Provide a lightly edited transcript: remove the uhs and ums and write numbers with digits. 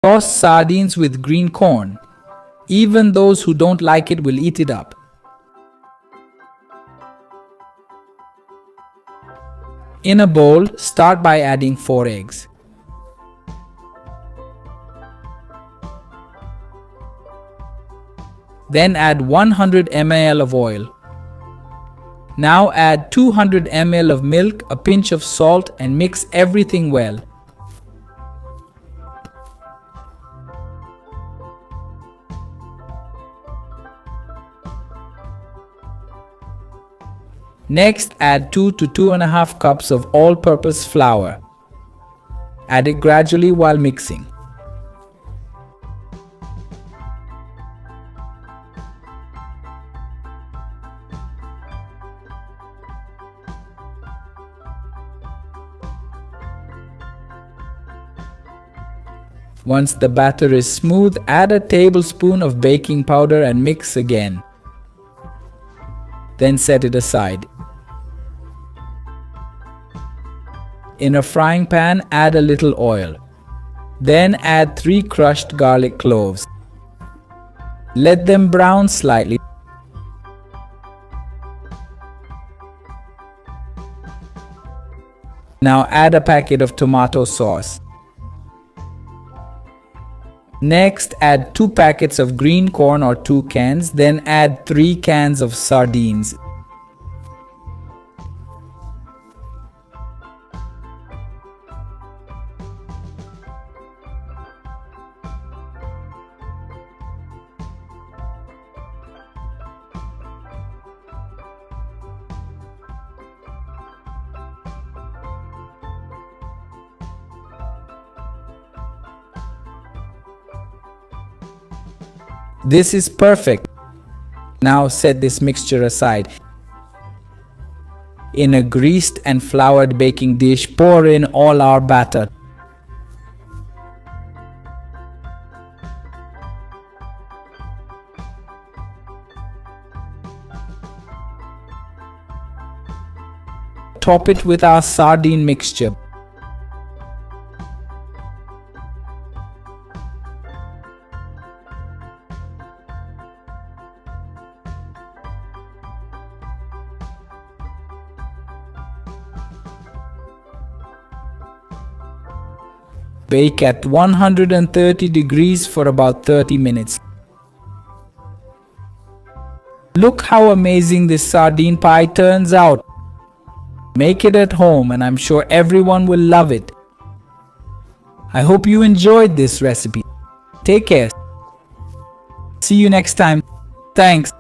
Toss sardines with green corn. Even those who don't like it will eat it up. In a bowl, start by adding 4 eggs. Then add 100 ml of oil. Now add 200 ml of milk, a pinch of salt, and mix everything well. Next, add 2 to 2.5 cups of all-purpose flour. Add it gradually while mixing. Once the batter is smooth, add a tablespoon of baking powder and mix again. Then set it aside. In a frying pan, add a little oil. Then add 3 crushed garlic cloves. Let them brown slightly. Now add a packet of tomato sauce. Next, add 2 packets of green corn or 2 cans, then add 3 cans of sardines. This is perfect. Now set this mixture aside. In a greased and floured baking dish, pour in all our batter. Top it with our sardine mixture. Bake at 130 degrees for about 30 minutes. Look how amazing this sardine pie turns out. Make it at home and I'm sure everyone will love it. I hope you enjoyed this recipe. Take care. See you next time. Thanks.